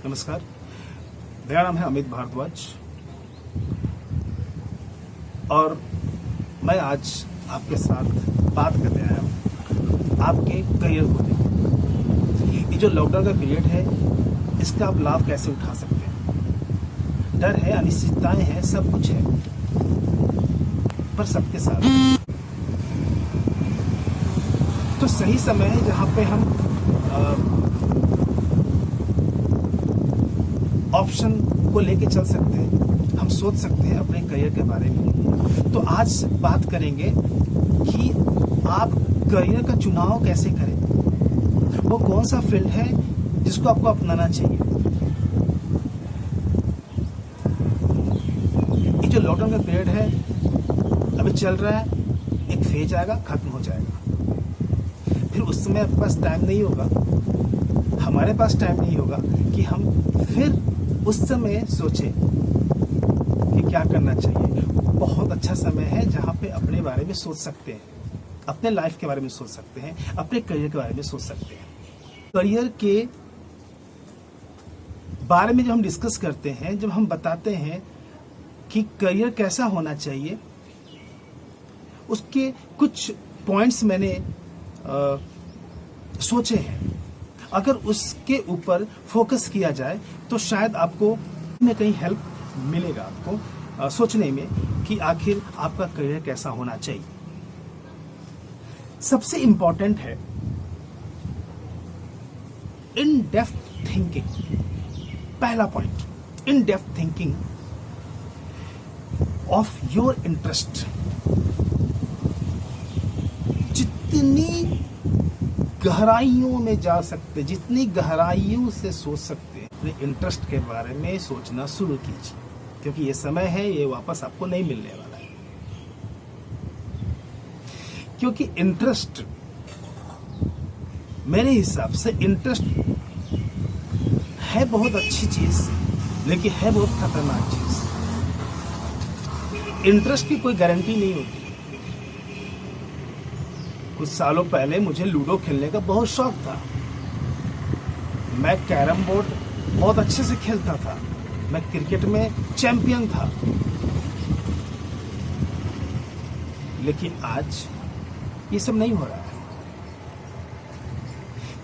नमस्कार, मेरा नाम है अमित भारद्वाज और मैं आज आपके साथ बात करने आया हूँ आपके करियर को लेकर। ये जो लॉकडाउन का पीरियड है, इसका आप लाभ कैसे उठा सकते हैं। डर है, अनिश्चितताएं हैं, सब कुछ है, पर सबके साथ तो सही समय है जहाँ पे हम ऑप्शन को लेके चल सकते हैं, हम सोच सकते हैं अपने करियर के बारे में। तो आज बात करेंगे कि आप करियर का चुनाव कैसे करें, वो कौन सा फील्ड है जिसको आपको अपनाना चाहिए। ये जो लॉकडाउन का पीरियड है अभी चल रहा है, एक फेज आएगा, खत्म हो जाएगा, फिर उस समय आपके पास टाइम नहीं होगा, हमारे पास टाइम नहीं होगा कि हम फिर उस समय सोचें कि क्या करना चाहिए। बहुत अच्छा समय है जहाँ पे अपने बारे में सोच सकते हैं, अपने लाइफ के बारे में सोच सकते हैं, अपने करियर के बारे में सोच सकते हैं। करियर के बारे में जब हम डिस्कस करते हैं, जब हम बताते हैं कि करियर कैसा होना चाहिए, उसके कुछ पॉइंट्स मैंने सोचे हैं। अगर उसके ऊपर फोकस किया जाए तो शायद आपको न कहीं हेल्प मिलेगा, आपको सोचने में कि आखिर आपका करियर कैसा होना चाहिए। सबसे इंपॉर्टेंट है इन डेप्थ थिंकिंग। पहला point, in depth thinking of your interest. जितनी गहराइयों में जा सकते, जितनी गहराइयों से सोच सकते हैं, अपने इंटरेस्ट के बारे में सोचना शुरू कीजिए, क्योंकि ये समय है, ये वापस आपको नहीं मिलने वाला है। क्योंकि इंटरेस्ट, मेरे हिसाब से इंटरेस्ट है बहुत अच्छी चीज, लेकिन है बहुत खतरनाक चीज। इंटरेस्ट की कोई गारंटी नहीं होती। कुछ सालों पहले मुझे लूडो खेलने का बहुत शौक था। मैं कैरम बोर्ड बहुत अच्छे से खेलता था। मैं क्रिकेट में चैंपियन था। लेकिन आज ये सब नहीं हो रहा है,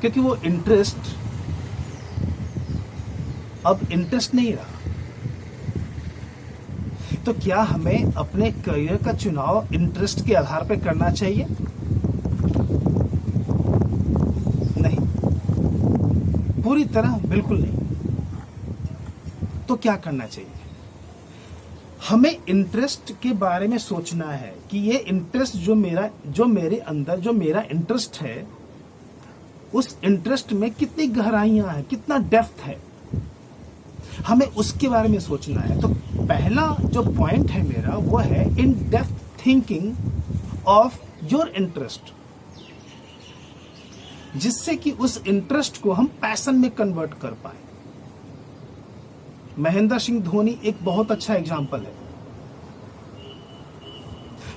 क्योंकि वो इंटरेस्ट अब इंटरेस्ट नहीं रहा। तो क्या हमें अपने करियर का चुनाव इंटरेस्ट के आधार पर करना चाहिए? नहीं, पूरी तरह बिल्कुल नहीं। तो क्या करना चाहिए? हमें इंटरेस्ट के बारे में सोचना है कि ये इंटरेस्ट जो मेरे अंदर जो मेरा इंटरेस्ट है, उस इंटरेस्ट में कितनी गहराइयां हैं, कितना डेप्थ है, हमें उसके बारे में सोचना है। तो पहला जो पॉइंट है मेरा, वो है in depth thinking of your interest, जिससे कि उस इंटरेस्ट को हम पैशन में कन्वर्ट कर पाए। महेंद्र सिंह धोनी एक बहुत अच्छा एग्जाम्पल है।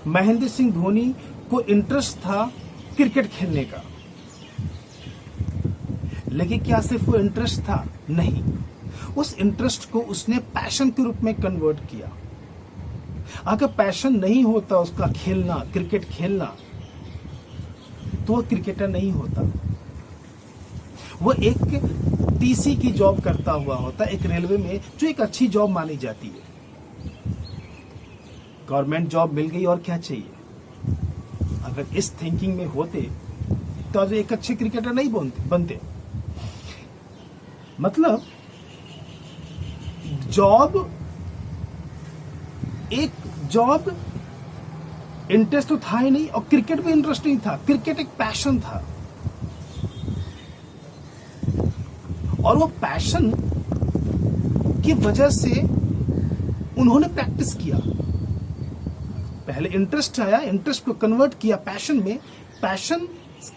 महेंद्र सिंह धोनी को इंटरेस्ट था क्रिकेट खेलने का, लेकिन क्या सिर्फ वो इंटरेस्ट था? नहीं, उस इंटरेस्ट को उसने पैशन के रूप में कन्वर्ट किया। अगर पैशन नहीं होता उसका खेलना, क्रिकेट खेलना, तो वो क्रिकेटर नहीं होता। वो एक टीसी की जॉब करता हुआ होता, एक रेलवे में, जो एक अच्छी जॉब मानी जाती है। गवर्नमेंट जॉब मिल गई और क्या चाहिए। अगर इस थिंकिंग में होते तो आज एक अच्छे क्रिकेटर नहीं बनते। मतलब एक जॉब इंटरेस्ट तो था ही नहीं, और क्रिकेट भी इंटरेस्ट नहीं था। क्रिकेट एक पैशन था, और वो पैशन की वजह से उन्होंने प्रैक्टिस किया। पहले इंटरेस्ट आया, इंटरेस्ट को कन्वर्ट किया पैशन में, पैशन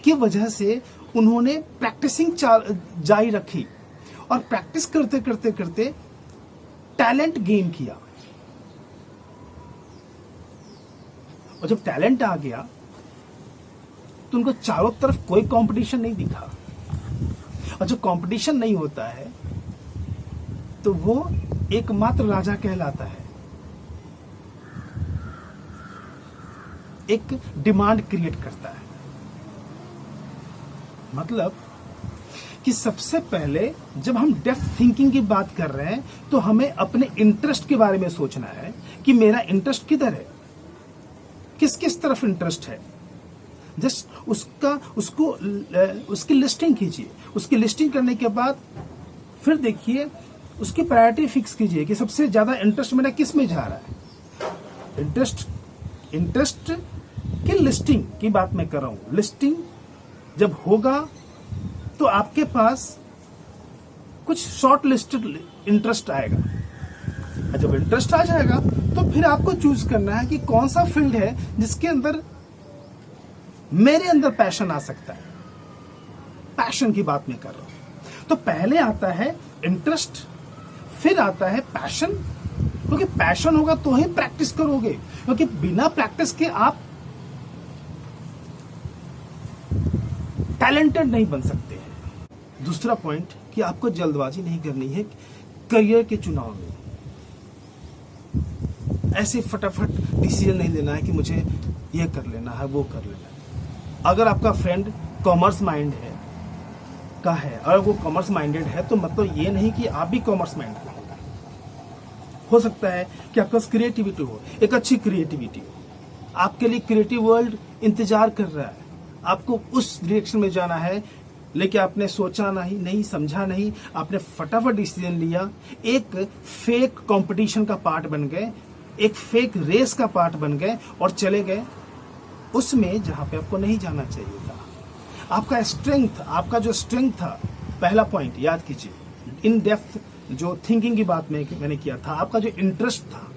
की वजह से उन्होंने प्रैक्टिसिंग जारी रखी, और प्रैक्टिस करते करते करते टैलेंट गेन किया। और जब टैलेंट आ गया तो उनको चारों तरफ कोई कंपटीशन नहीं दिखा। और जो कंपटीशन नहीं होता है तो वो एकमात्र राजा कहलाता है। एक डिमांड क्रिएट करता है, मतलब कि सबसे पहले जब हम डेप्थ थिंकिंग की बात कर रहे हैं तो हमें अपने इंटरेस्ट के बारे में सोचना है कि मेरा इंटरेस्ट किधर है, किस किस तरफ इंटरेस्ट है। जस्ट उसकी लिस्टिंग कीजिए। उसकी लिस्टिंग करने के बाद फिर देखिए, उसकी प्रायोरिटी फिक्स कीजिए कि सबसे ज्यादा इंटरेस्ट मेरा किस में जा रहा है। इंटरेस्ट की लिस्टिंग की बात मैं कर रहा हूं। लिस्टिंग जब होगा तो आपके पास कुछ शॉर्ट लिस्टेड इंटरेस्ट आएगा। जब इंटरेस्ट आ जाएगा तो फिर आपको चूज करना है कि कौन सा फील्ड है जिसके अंदर मेरे अंदर पैशन आ सकता है। पैशन की बात मैं कर रहा हूं। तो पहले आता है इंटरेस्ट, फिर आता है पैशन, क्योंकि पैशन होगा तो ही प्रैक्टिस करोगे, क्योंकि बिना प्रैक्टिस के आप टैलेंटेड नहीं बन सकते हैं। दूसरा पॉइंट कि आपको जल्दबाजी नहीं करनी है करियर के चुनाव में। ऐसे फटाफट डिसीजन नहीं लेना है कि मुझे ये कर लेना है, वो कर लेना है। अगर आपका फ्रेंड कॉमर्स माइंड है का है, अगर वो कॉमर्स माइंडेड है, तो मतलब ये नहीं कि आप भी कॉमर्स माइंडेड हो सकता है कि आपके पास क्रिएटिविटी हो, एक अच्छी क्रिएटिविटी हो। आपके लिए क्रिएटिव वर्ल्ड इंतजार कर रहा है, आपको उस डायरेक्शन में जाना है, लेकिन आपने सोचा नहीं समझा नहीं, आपने फटाफट डिसीजन लिया, एक फेक कंपटीशन का पार्ट बन गए, एक फेक रेस का पार्ट बन गए और चले गए उसमें जहां पे आपको नहीं जाना चाहिए था। आपका स्ट्रेंथ, आपका जो स्ट्रेंथ था, पहला पॉइंट याद कीजिए, इन डेप्थ जो थिंकिंग की बात मैंने किया था, आपका जो इंटरेस्ट था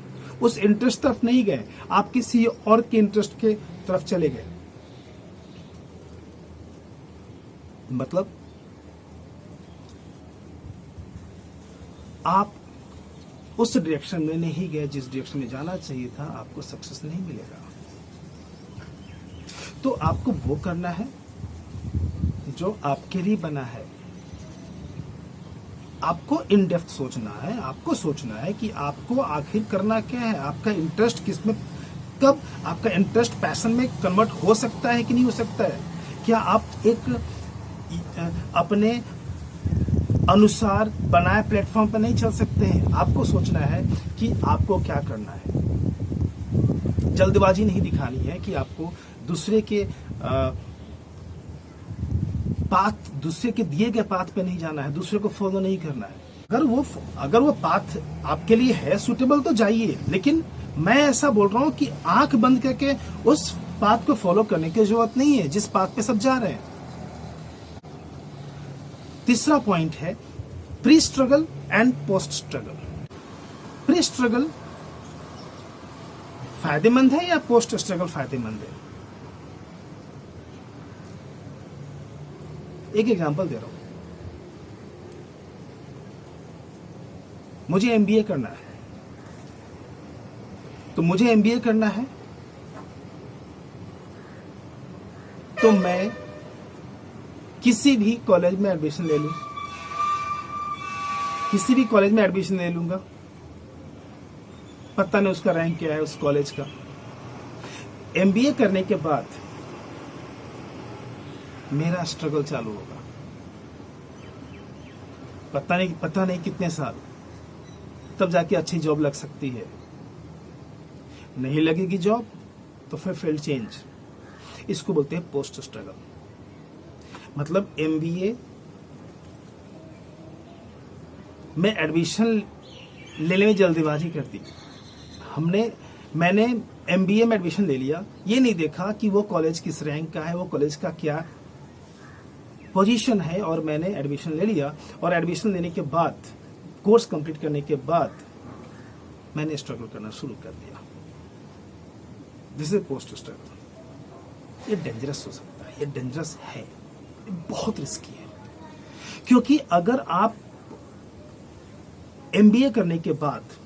उस इंटरेस्ट तरफ नहीं गए, आप किसी और के इंटरेस्ट के तरफ चले गए। मतलब आप उस डायरेक्शन में नहीं गए जिस डायरेक्शन में जाना चाहिए था, आपको सक्सेस नहीं मिलेगा। तो आपको वो करना है जो आपके लिए बना है। आपको इन डेप्थ सोचना है, आपको सोचना है कि आपको आखिर करना क्या है, आपका इंटरेस्ट किस में, कब आपका इंटरेस्ट पैशन में कन्वर्ट हो सकता है कि नहीं हो सकता है। क्या आप एक अपने अनुसार बनाए प्लेटफॉर्म पर नहीं चल सकते हैं। आपको सोचना है कि आपको क्या करना है। जल्दबाजी नहीं दिखानी है कि आपको दूसरे के दूसरे के दिए गए पाथ पे नहीं जाना है, दूसरे को फॉलो नहीं करना है। अगर वो पाथ आपके लिए है सुटेबल तो जाइए, लेकिन मैं ऐसा बोल रहा हूं कि आंख बंद करके उस पाथ को फॉलो करने की जरूरत नहीं है जिस पाथ पे सब जा रहे हैं। तीसरा पॉइंट है pre struggle and post struggle. Pre struggle फायदेमंद है या पोस्ट स्ट्रगल फायदेमंद है? एक एग्जांपल दे रहा हूं। मुझे एमबीए करना है, तो मुझे एमबीए करना है तो मैं किसी भी कॉलेज में एडमिशन ले लूं, किसी भी कॉलेज में एडमिशन ले लूंगा, पता नहीं उसका रैंक क्या है उस कॉलेज का। एमबीए करने के बाद मेरा स्ट्रगल चालू होगा, पता नहीं कितने साल, तब जाके अच्छी जॉब लग सकती है। नहीं लगेगी जॉब तो फिर फील्ड चेंज, इसको बोलते हैं पोस्ट स्ट्रगल। मतलब एमबीए में एडमिशन लेने में जल्दबाजी कर दी। मैंने एमबीए में एडमिशन ले लिया, ये नहीं देखा कि वो कॉलेज किस रैंक का है, वो कॉलेज का क्या पोजीशन है, और मैंने एडमिशन ले लिया। और एडमिशन लेने के बाद, कोर्स कंप्लीट करने के बाद मैंने स्ट्रगल करना शुरू कर दिया। This is post struggle. ये डेंजरस हो सकता है, ये डेंजरस है, ये बहुत रिस्की है। क्योंकि अगर आप एमबीए करने के बाद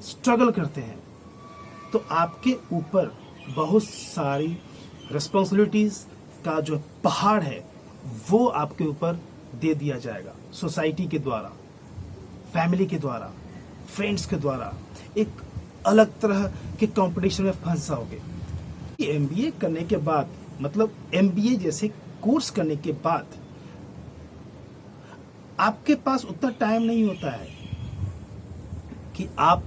स्ट्रगल करते हैं तो आपके ऊपर बहुत सारी रिस्पॉन्सिबिलिटीज का जो पहाड़ है वो आपके ऊपर दे दिया जाएगा सोसाइटी के द्वारा, फैमिली के द्वारा, फ्रेंड्स के द्वारा एक अलग तरह के कंपटीशन में फंस जाओगे। एमबीए करने के बाद, मतलब एमबीए जैसे कोर्स करने के बाद आपके पास उतना टाइम नहीं होता है कि आप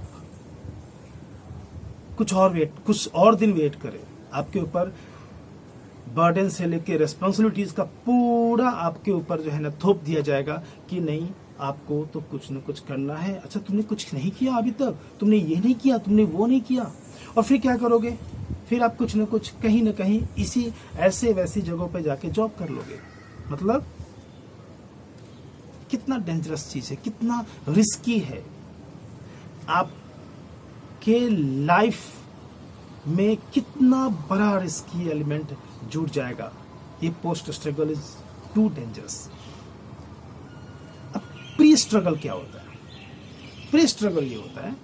कुछ और दिन वेट करें। आपके ऊपर बर्डन से लेके रिस्पॉन्सिबिलिटीज का पूरा आपके ऊपर जो है ना थोप दिया जाएगा कि नहीं, आपको तो कुछ न कुछ करना है। अच्छा, तुमने कुछ नहीं किया अभी तक, तुमने ये नहीं किया, तुमने वो नहीं किया, और फिर क्या करोगे? फिर आप कुछ न कुछ कहीं न कहीं इसी ऐसे वैसी जगहों पे जाके जॉब कर लोगे। मतलब कितना डेंजरस चीज है, कितना रिस्की है। आपके लाइफ में कितना बड़ा रिस्की एलिमेंट जुड़ जाएगा। ये post struggle is too dangerous. अब प्री स्ट्रगल क्या होता है? प्री स्ट्रगल ये होता है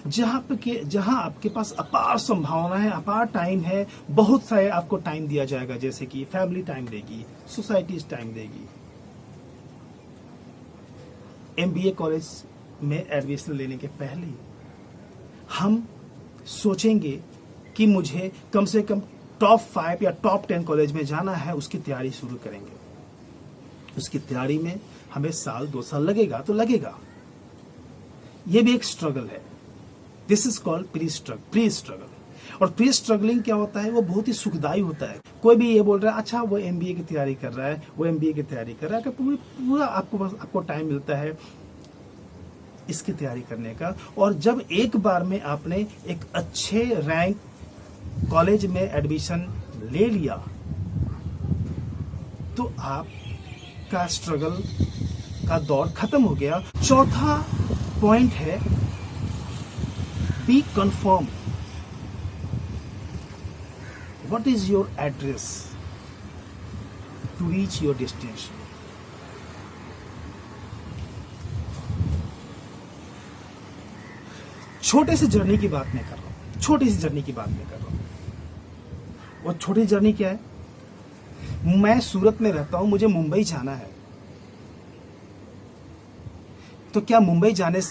जहां आपके पास अपार संभावना है, अपार टाइम है, बहुत सारे आपको टाइम दिया जाएगा, जैसे कि फैमिली टाइम देगी, सोसाइटी टाइम देगी। एमबीए कॉलेज में एडमिशन लेने के पहले हम सोचेंगे कि मुझे कम से कम टॉप 5 या टॉप 10 कॉलेज में जाना है, उसकी तैयारी शुरू करेंगे। उसकी तैयारी में हमें 1-2 साल लगेगा तो लगेगा। यह भी एक स्ट्रगल है। This is called pre struggle. और प्री स्ट्रगलिंग क्या होता है? वो बहुत ही सुखदायी होता है। कोई भी ये बोल रहा है अच्छा वो एमबीए की तैयारी कर रहा है, वो एमबीए की तैयारी कर रहा है, पूरा आपको टाइम मिलता है इसकी तैयारी करने का। और जब एक बार में आपने एक अच्छे रैंक कॉलेज में एडमिशन ले लिया तो आपका स्ट्रगल का दौर खत्म हो गया। चौथा पॉइंट है be confirm. What is your address to reach your destination? छोटे से जर्नी की बात नहीं कर रहा हूं, छोटी सी जर्नी की बात नहीं कर रहा हूं। वो छोटी जर्नी क्या है? मैं सूरत में रहता हूं, मुझे मुंबई जाना है, तो क्या मुंबई जाने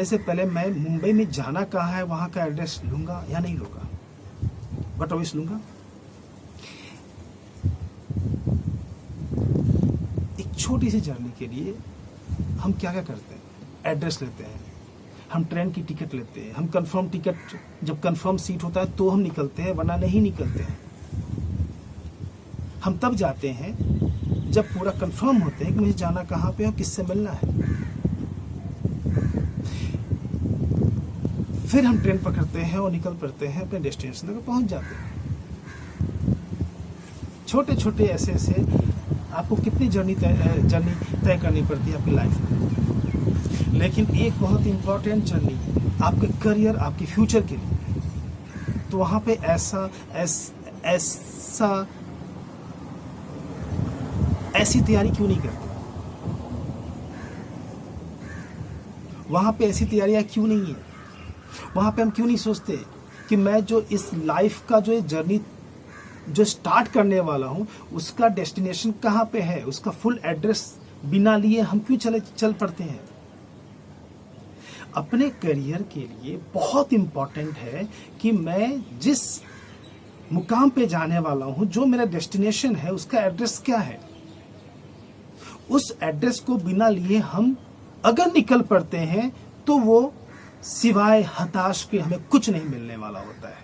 से पहले मैं मुंबई में जाना कहाँ है वहां का एड्रेस लूंगा या नहीं लूंगा? बट ऑब्वियस लूंगा। एक छोटी सी जर्नी के लिए हम क्या क्या करते हैं? एड्रेस लेते हैं, हम ट्रेन की टिकट लेते हैं, हम कंफर्म टिकट, जब कंफर्म सीट होता है तो हम निकलते हैं, वरना नहीं निकलते हैं। हम तब जाते हैं जब पूरा कंफर्म होते हैं कि मुझे जाना कहाँ पे और किससे मिलना है। फिर हम ट्रेन पकड़ते हैं और निकल पड़ते हैं, अपने डेस्टिनेशन तक पहुंच जाते हैं। छोटे छोटे ऐसे आपको कितनी जर्नी तय करनी पड़ती है आपकी लाइफ में। लेकिन एक बहुत इंपॉर्टेंट जर्नी आपके करियर, आपके फ्यूचर के लिए, तो वहां पे ऐसी तैयारी क्यों नहीं करते? वहां पे ऐसी तैयारियां क्यों नहीं है? वहां पे हम क्यों नहीं सोचते कि मैं जो इस लाइफ का जो जर्नी जो स्टार्ट करने वाला हूं उसका डेस्टिनेशन कहां पे है, उसका फुल एड्रेस बिना लिए हम क्यों चल पड़ते हैं? अपने करियर के लिए बहुत इंपॉर्टेंट है कि मैं जिस मुकाम पे जाने वाला हूं, जो मेरा डेस्टिनेशन है, उसका एड्रेस क्या है। उस एड्रेस को बिना लिए हम अगर निकल पड़ते हैं तो वो सिवाय हताश के हमें कुछ नहीं मिलने वाला होता है।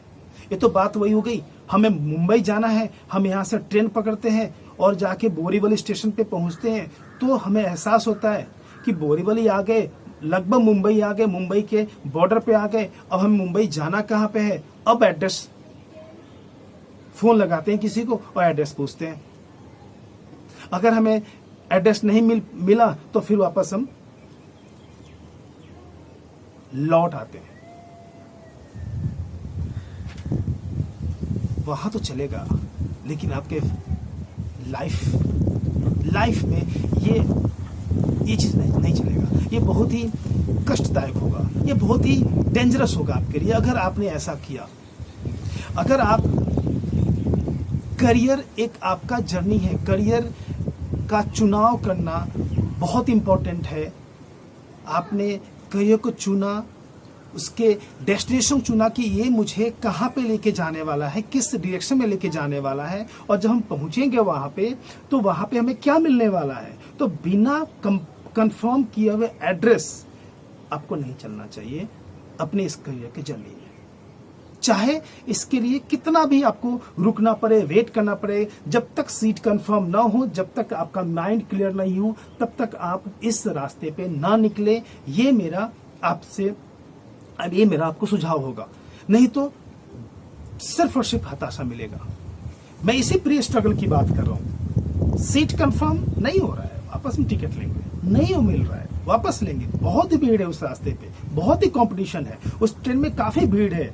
ये तो बात वही हो गई, हमें मुंबई जाना है, हम यहाँ से ट्रेन पकड़ते हैं और जाके बोरीवली स्टेशन पे पहुंचते हैं तो हमें एहसास होता है कि बोरीवली आ गए, लगभग मुंबई आ गए, मुंबई के बॉर्डर पे आ गए। अब हम मुंबई जाना कहाँ पे है? अब एड्रेस, फोन लगाते हैं किसी को और एड्रेस पूछते हैं। अगर हमें एड्रेस नहीं मिला तो फिर वापस हम लौट आते हैं। वहां तो चलेगा, लेकिन आपके लाइफ में ये चीज नहीं चलेगा। ये बहुत ही कष्टदायक होगा, ये बहुत ही डेंजरस होगा आपके लिए अगर आपने ऐसा किया। अगर आप करियर, एक आपका जर्नी है, करियर का चुनाव करना बहुत इंपॉर्टेंट है। आपने करियर को चुना, उसके डेस्टिनेशन चुना कि ये मुझे कहाँ पे लेके जाने वाला है, किस डायरेक्शन में लेके जाने वाला है, और जब हम पहुंचेंगे वहां पे तो वहां पे हमें क्या मिलने वाला है। तो बिना कंफर्म किए हुए एड्रेस आपको नहीं चलना चाहिए अपने इस करियर के जर्नी में। चाहे इसके लिए कितना भी आपको रुकना पड़े, वेट करना पड़े, जब तक सीट कंफर्म ना हो, जब तक आपका माइंड क्लियर नहीं हो, तब तक आप इस रास्ते पे ना निकले। ये मेरा आपको सुझाव होगा। नहीं तो सिर्फ और सिर्फ हताशा मिलेगा। मैं इसी प्री स्ट्रगल की बात कर रहा हूं। सीट कंफर्म नहीं हो रहा है, वापस में टिकट लेंगे, नहीं हो मिल रहा है, वापस लेंगे। बहुत ही भीड़ है उस रास्ते पे, बहुत ही कंपटीशन है, उस ट्रेन में काफी भीड़ है।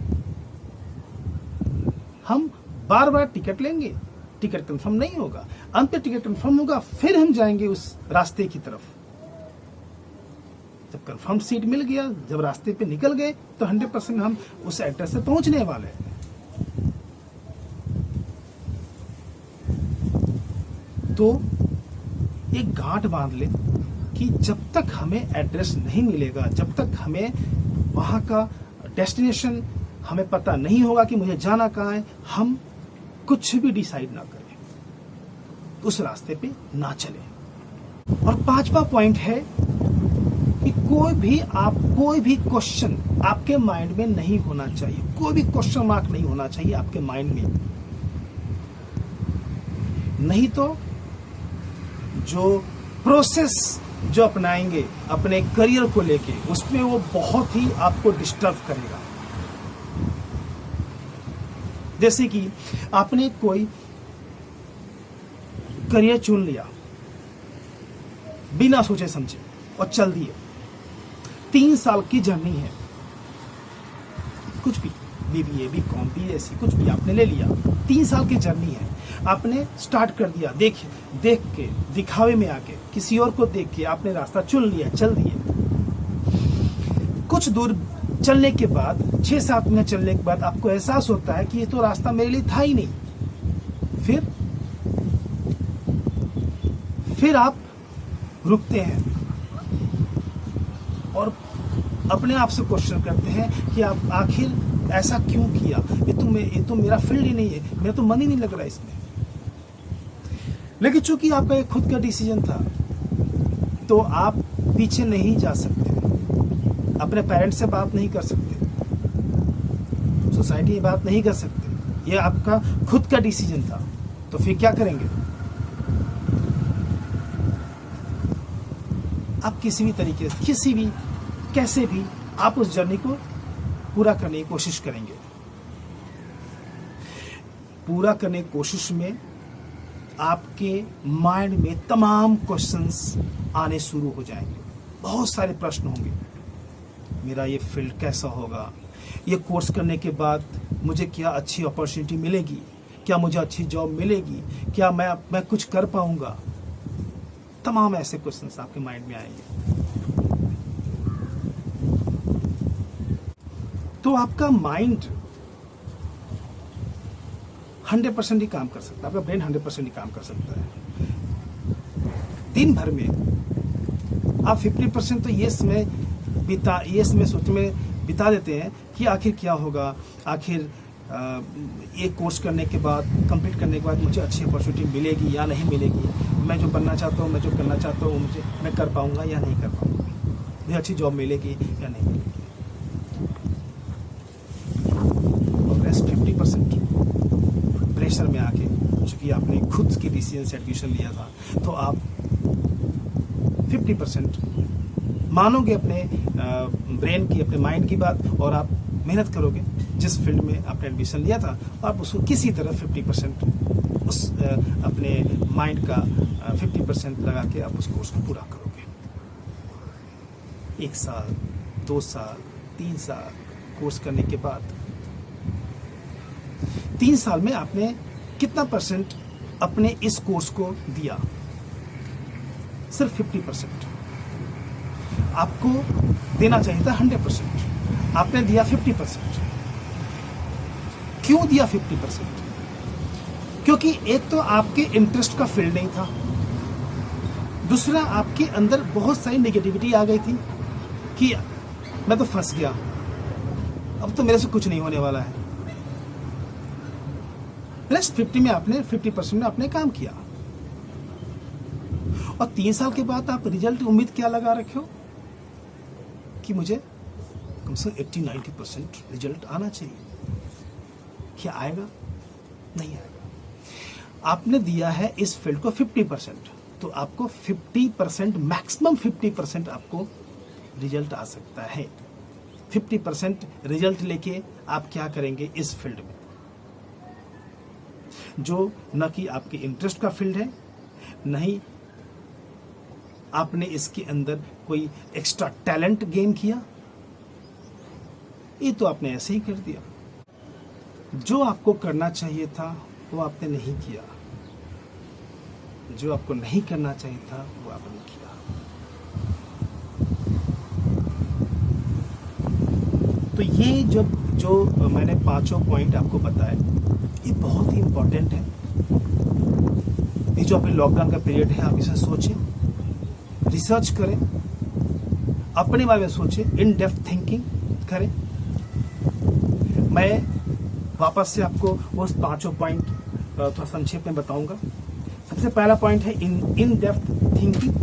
हम बार बार टिकट लेंगे, टिकट कंफर्म नहीं होगा, अंत में टिकट कंफर्म होगा, फिर हम जाएंगे उस रास्ते की तरफ। जब कंफर्म सीट मिल गया, जब रास्ते पे निकल गए, तो 100% हम उस एड्रेस से पहुंचने वाले हैं। तो एक गांठ बांध ले कि जब तक हमें एड्रेस नहीं मिलेगा, जब तक हमें वहां का डेस्टिनेशन हमें पता नहीं होगा कि मुझे जाना कहाँ है, हम कुछ भी डिसाइड ना करें, उस रास्ते पे ना चलें। और 5वां पॉइंट है कि कोई भी क्वेश्चन आपके माइंड में नहीं होना चाहिए, कोई भी क्वेश्चन मार्क नहीं होना चाहिए आपके माइंड में। नहीं तो जो प्रोसेस जो अपनाएंगे अपने करियर को लेके, उसमें वो बहुत ही आपको डिस्टर्ब करेगा। जैसे कि आपने कोई करियर चुन लिया बिना सोचे समझे और चल दिए। 3 साल की जर्नी है, कुछ भी BBA, BCom, BSc कुछ भी आपने ले लिया। 3 साल की जर्नी है, आपने स्टार्ट कर दिया। देख के दिखावे में आके, किसी और को देख के आपने रास्ता चुन लिया, चल दिए। कुछ दूर चलने के बाद, 6-7 महीने चलने के बाद आपको एहसास होता है कि ये तो रास्ता मेरे लिए था ही नहीं। फिर आप रुकते हैं और अपने आप से क्वेश्चन करते हैं कि आप आखिर ऐसा क्यों किया, ये तो मेरा फील्ड ही नहीं है, मेरा तो मन ही नहीं लग रहा इसमें। लेकिन चूंकि आपका एक खुद का डिसीजन था, तो आप पीछे नहीं जा सकते, अपने पेरेंट्स से बात नहीं कर सकते, सोसाइटी में बात नहीं कर सकते। ये आपका खुद का डिसीजन था, तो फिर क्या करेंगे? आप किसी भी तरीके से, कैसे भी आप उस जर्नी को पूरा करने की कोशिश करेंगे। पूरा करने की कोशिश में आपके माइंड में तमाम क्वेश्चंस आने शुरू हो जाएंगे। बहुत सारे प्रश्न होंगे। मेरा ये फील्ड कैसा होगा? ये कोर्स करने के बाद मुझे क्या अच्छी अपॉर्चुनिटी मिलेगी? क्या मुझे अच्छी जॉब मिलेगी? क्या मैं कुछ कर पाऊंगा? तमाम ऐसे क्वेश्चंस आपके माइंड में आएंगे। तो आपका माइंड 100% ही काम कर सकता है, आपका ब्रेन 100% ही काम कर सकता है। दिन भर में आप 50% तो ये सोच में बिता देते हैं कि आखिर क्या होगा, आखिर ये कोर्स करने के बाद, कंप्लीट करने के बाद मुझे अच्छी अपॉर्चुनिटी मिलेगी या नहीं मिलेगी, मैं जो बनना चाहता हूँ, मैं जो करना चाहता हूँ, मैं कर पाऊंगा या नहीं कर पाऊंगा, मुझे अच्छी जॉब मिलेगी या नहीं मिलेगी। और रेस्ट 50% प्रेशर में आके, चूंकि आपने खुद की डिसीजन से एडमिशन लिया था, तो आप 50% मानोगे अपने ब्रेन की, अपने माइंड की बात, और आप मेहनत करोगे जिस फील्ड में आपने एडमिशन लिया था, आप उसको किसी तरह 50% उस अपने माइंड का 50% लगा के आप उस कोर्स को पूरा करोगे। 1 साल, 2 साल, 3 साल कोर्स करने के बाद 3 साल में आपने कितना परसेंट अपने इस कोर्स को दिया? सिर्फ 50%। आपको देना चाहिए था 100%, आपने दिया 50%। क्यों दिया 50%? क्योंकि एक तो आपके इंटरेस्ट का फील्ड नहीं था, दूसरा आपके अंदर बहुत सारी नेगेटिविटी आ गई थी कि मैं तो फंस गया, अब तो मेरे से कुछ नहीं होने वाला है। रेस्ट 50% में आपने काम किया, और 3 साल के बाद आप रिजल्ट उम्मीद क्या लगा रखे हो कि मुझे कम से कम 80-90% रिजल्ट आना चाहिए। क्या आएगा? नहीं आएगा। आपने दिया है इस फील्ड को 50%, तो आपको 50%, मैक्सिमम 50% आपको रिजल्ट आ सकता है। 50% रिजल्ट लेके आप क्या करेंगे इस फील्ड में, जो न कि आपके इंटरेस्ट का फील्ड है, नहीं आपने इसके अंदर कोई एक्स्ट्रा टैलेंट गेन किया, ये तो आपने ऐसे ही कर दिया। जो आपको करना चाहिए था वो आपने नहीं किया, जो आपको नहीं करना चाहिए था वो आपने किया। तो ये जो मैंने 5 पॉइंट आपको बताए, ये बहुत ही इंपॉर्टेंट है। ये जो अपने लॉकडाउन का पीरियड है, आप इसे सोचें, रिसर्च करें, अपने बारे में सोचें, इन डेप्थ थिंकिंग करें। मैं वापस से आपको वो 5 पॉइंट थोड़ा संक्षेप में बताऊंगा। सबसे पहला पॉइंट है इन डेप्थ थिंकिंग।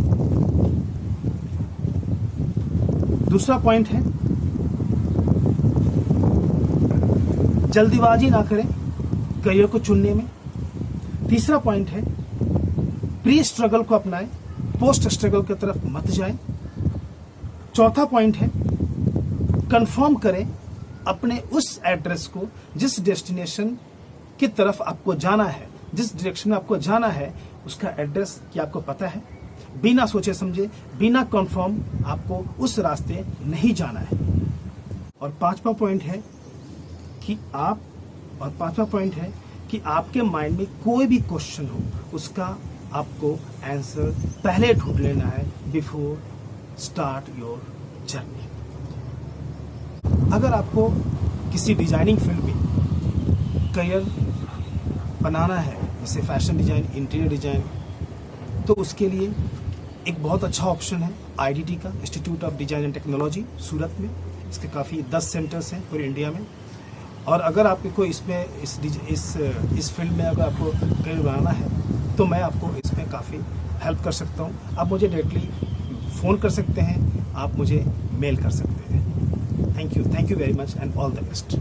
दूसरा पॉइंट है जल्दीबाजी ना करें करियर को चुनने में। तीसरा पॉइंट है प्री स्ट्रगल को अपनाएं, पोस्ट स्ट्रगल की तरफ मत जाएं। चौथा पॉइंट है कंफर्म करें अपने उस एड्रेस को, जिस डेस्टिनेशन की तरफ आपको जाना है, जिस डायरेक्शन में आपको जाना है, उसका एड्रेस क्या आपको पता है। बिना सोचे समझे, बिना कंफर्म आपको उस रास्ते नहीं जाना है। और पांचवा पॉइंट है कि आपके माइंड में कोई भी क्वेश्चन हो, उसका आपको आंसर पहले ढूंढ लेना है बिफोर स्टार्ट योर जर्नी। अगर आपको किसी डिजाइनिंग फील्ड में करियर बनाना है, जैसे फैशन डिजाइन, इंटीरियर डिजाइन, तो उसके लिए एक बहुत अच्छा ऑप्शन है IDT का, institute of design and technology, Surat में। इसके काफ़ी 10 सेंटर्स हैं पूरे इंडिया में। और अगर आपको इसमें इस फील्ड में अगर आपको करियर बनाना है, तो मैं आपको इसमें काफ़ी हेल्प कर सकता हूँ। आप मुझे डायरेक्टली फ़ोन कर सकते हैं, आप मुझे मेल कर सकते हैं। Thank you very much and all the best.